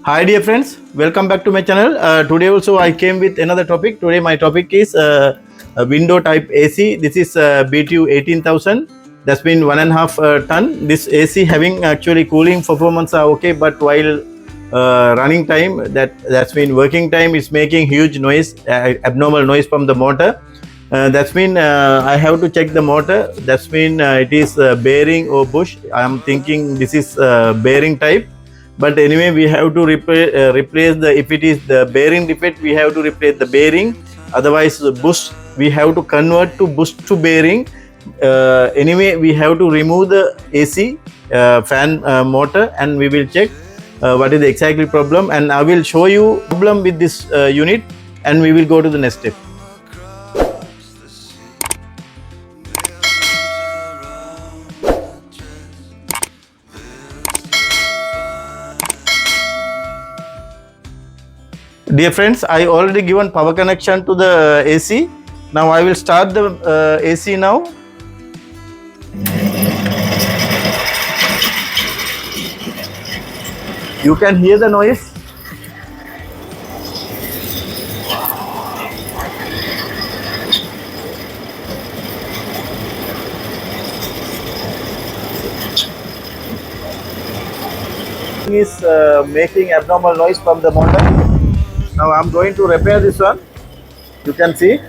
Hi dear friends, welcome back to my channel. Today also I came with another topic. Today my topic is a window type AC. This is BTU 18,000. That's been 1.5 ton. This AC having actually cooling performance are okay, but while running time, that's been working time is making huge noise, abnormal noise from the motor. That's mean I have to check the motor. That's mean it is bearing or bush. I am thinking this is bearing type, but anyway we have to replace the, if it is the bearing defect, we have to replace the bearing. Otherwise the bush we have to convert to bush to bearing. Anyway we have to remove the AC fan motor, and we will check what is the exactly problem, and I will show you problem with this unit, and we will go to the next step. Dear friends, I already given power connection to the AC. Now I will start the AC now. You can hear the noise. Is making abnormal noise from the motor. Now I am going to repair this one. You can see.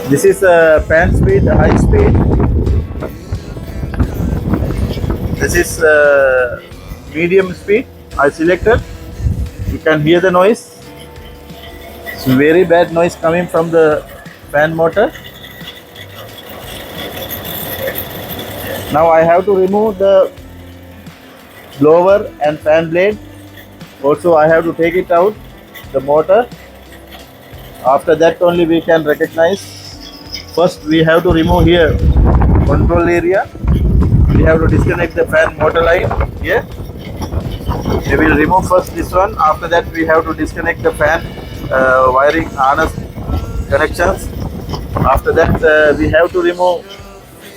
This is fan speed, high speed. This is medium speed. I selected. You can hear the noise. It's very bad noise coming from the fan motor. Now I have to remove the blower and fan blade. Also I have to take it out, the motor. After that only we can recognize. First we have to remove here control area. We have to disconnect the fan motor line here. We will remove first this one. After that we have to disconnect the fan wiring harness connections. After that we have to remove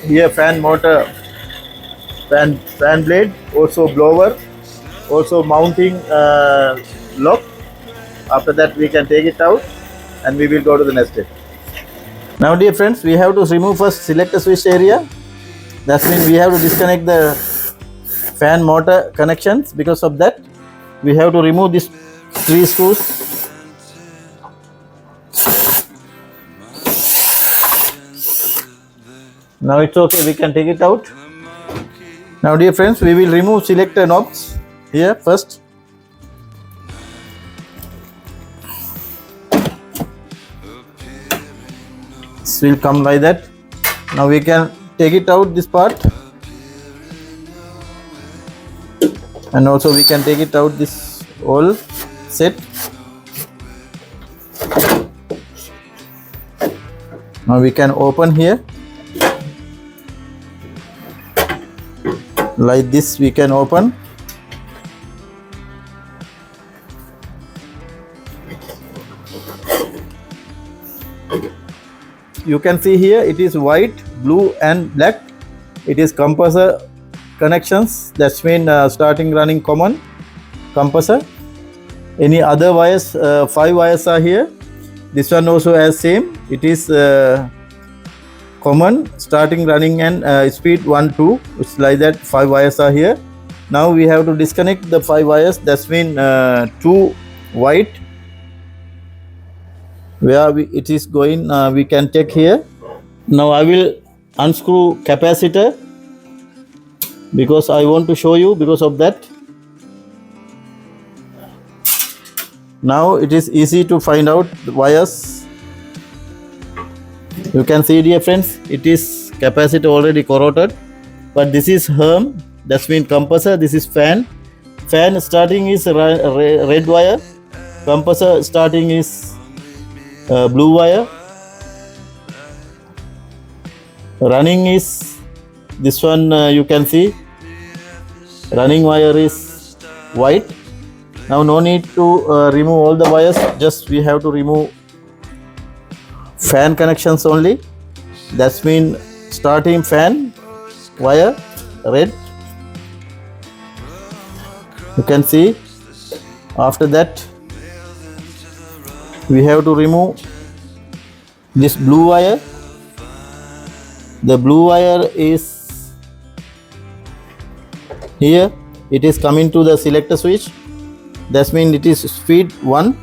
here fan motor, fan blade, also blower, also mounting lock. After that we can take it out, and we will go to the next step. Now dear friends, we have to remove first selector switch area. That means we have to disconnect the fan motor connections. Because of that we have to remove these 3 screws. Now it's okay, we can take it out. Now dear friends, we will remove selector knobs here first. This will come like that. Now we can take it out, this part, and also we can take it out this whole set. Now we can open here like this. We can open. You can see here it is white, blue and black. It is compressor connections. That's mean starting running common compressor. Any other wires, 5 wires are here. This one also has same. It is common starting running and speed 1 2. It's like that. 5 wires are here. Now we have to disconnect the 5 wires. That's mean 2 white. Where it is going, we can check here. Now I will unscrew capacitor because I want to show you. Because of that, now it is easy to find out the wires. You can see dear friends, it is capacitor already corroded, but this is HERM. That's mean compressor. This is fan. Fan starting is red wire. Compressor starting is blue wire. Running is this one. You can see running wire is white. Now no need to remove all the wires, just we have to remove fan connections only. That's mean starting fan wire red, you can see. After that we have to remove this blue wire. The blue wire is here, it is coming to the selector switch. That means it is feed 1.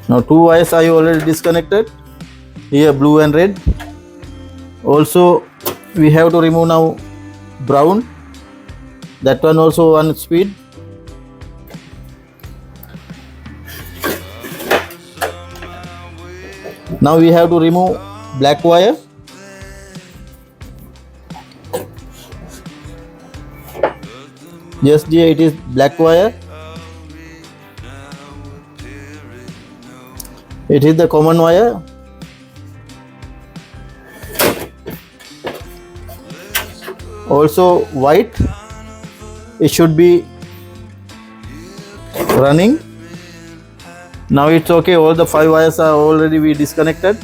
Now 2 wires I already disconnected, here blue and red. Also we have to remove now brown, that one also 1 speed. Now we have to remove black wire. Yes dear, it is black wire. It is the common wire. Also white, it should be running. Now it's okay, all the 5 wires are already we disconnected.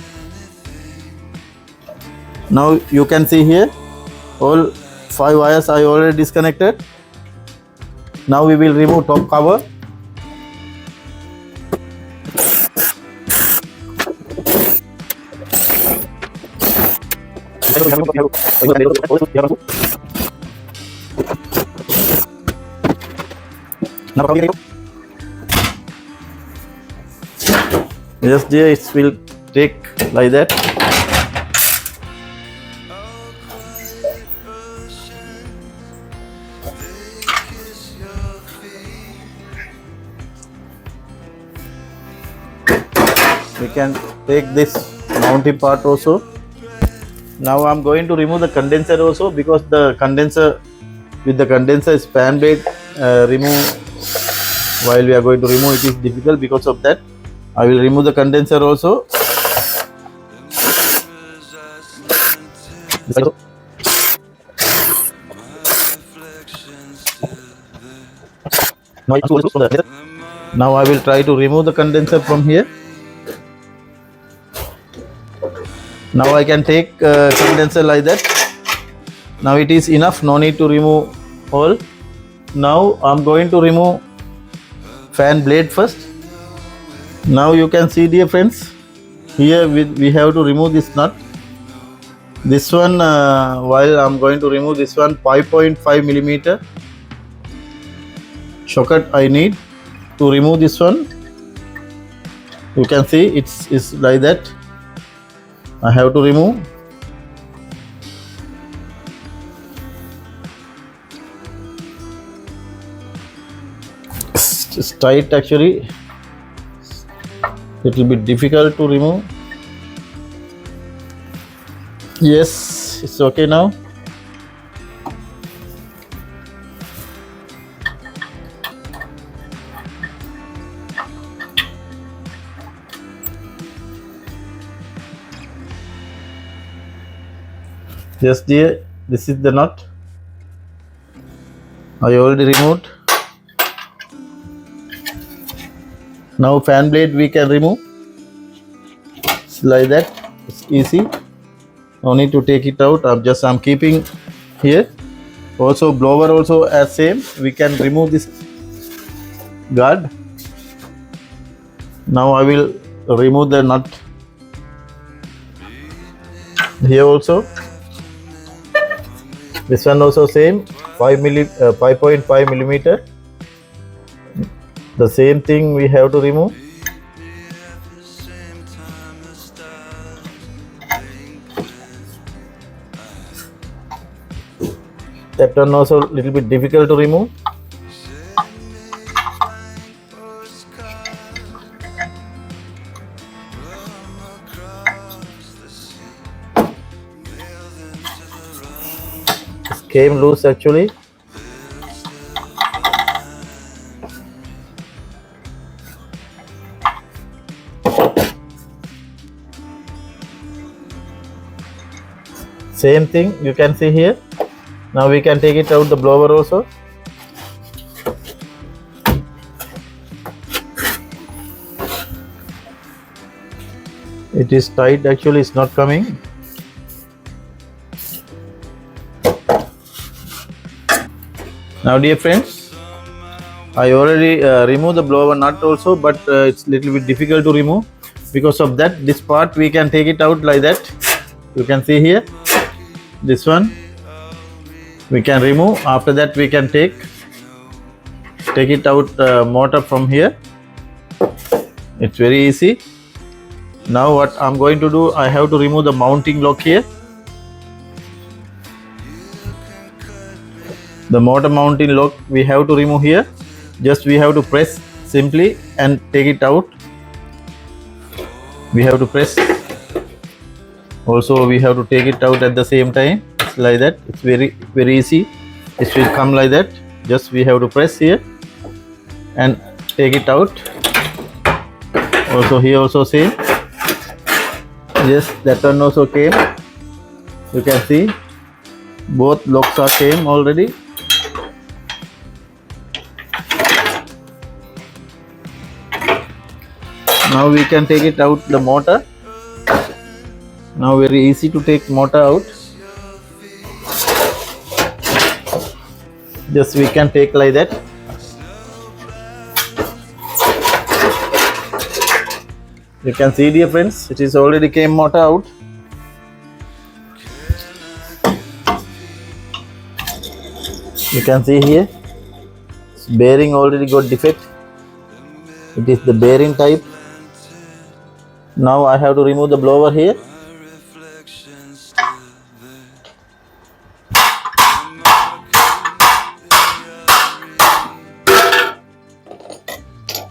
Now you can see here, all 5 wires are already disconnected. Now we will remove top cover. Yes dear, it will take like that. We can take this mounting part also. Now I am going to remove the condenser also, because the condenser, with the condenser is fan blade remove, while we are going to remove it is difficult. Because of that I will remove the condenser also. Now I will try to remove the condenser from here. Now I can take condenser like that. Now it is enough, no need to remove all. Now I am going to remove fan blade first. Now you can see dear friends, here we have to remove this nut. This one while I am going to remove this one, 5.5 millimeter socket I need to remove this one. You can see it's like that. I have to remove. It's tight actually. It will be difficult to remove. Yes, it's okay now. Yes dear, this is the nut. I already removed. Now fan blade we can remove. It's like that. It's easy. No need to take it out. I'm keeping here. Also blower also as same. We can remove this guard. Now I will remove the nut here also. This one also same, 5.5 millimeter. The same thing we have to remove. That one also a little bit difficult to remove. It came loose actually. Same thing you can see here. Now we can take it out the blower also. It is tight, actually it's not coming. Now dear friends, I already removed the blower nut also, but it's little bit difficult to remove. Because of that, this part we can take it out like that. You can see here, this one we can remove. After that we can take it out motor from here. It's very easy. Now what I'm going to do, I have to remove the mounting lock here. The motor mounting lock we have to remove here. Just we have to press simply and take it out. We have to press. Also we have to take it out at the same time. It's like that. It's very easy. It will come like that. Just we have to press here and take it out. Also here also same. Yes, that one also came. You can see both locks are came already. Now we can take it out the motor. Now very easy to take motor out. Just we can take like that. You can see dear friends, it is already came motor out. You can see here, bearing already got defect. It is the bearing type. Now I have to remove the blower here.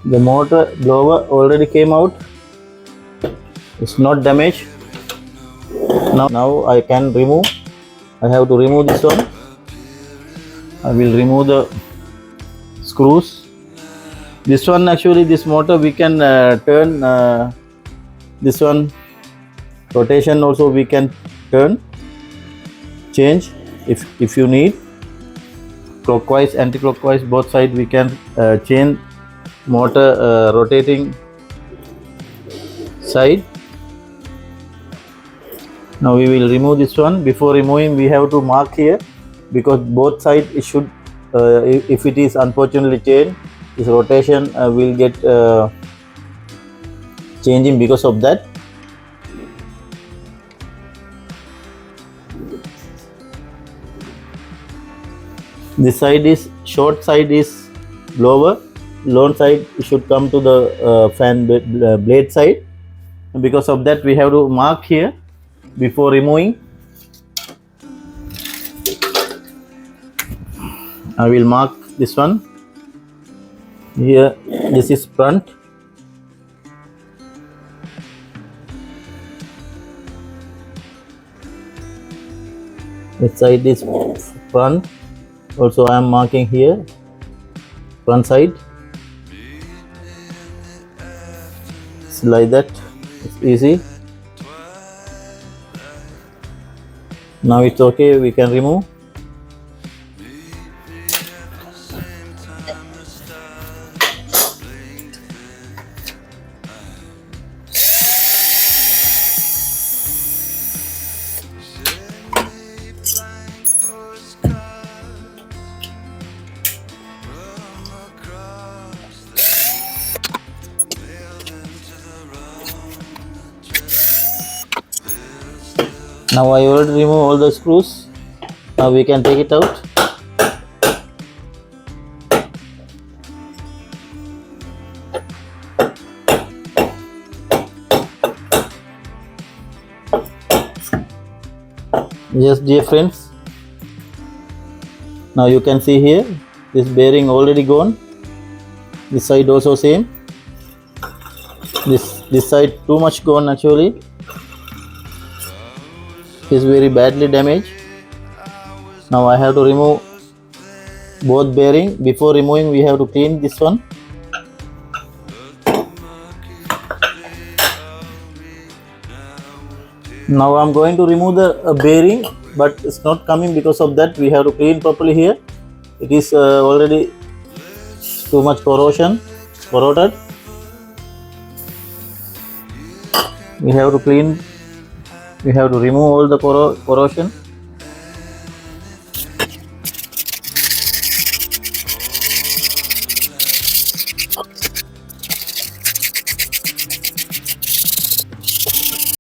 The motor blower already came out. It's not damaged. Now I can remove. I have to remove this one. I will remove the screws. This one actually, this motor we can turn. This one rotation also we can turn, change if you need. Clockwise, anti-clockwise, both sides we can change motor rotating side. Now we will remove this one. Before removing, we have to mark here, because both sides it should, if it is unfortunately changed, this rotation will get changing because of that. This side is short side is blower, long side should come to the fan blade side. Because of that, we have to mark here before removing. I will mark this one here. This is front. This side is front. Also I am marking here front side. It's like that. It's easy. Now it's okay, we can remove. Now I already remove all the screws. Now we can take it out. Yes, dear friends. Now you can see here, this bearing already gone. This side also same. This side too much gone actually. Is very badly damaged. Now I have to remove both bearing. Before removing, we have to clean this one. Now I am going to remove the bearing but it's not coming. Because of that, we have to clean properly here. It is already too much corroded. We have to clean. We have to remove all the corrosion.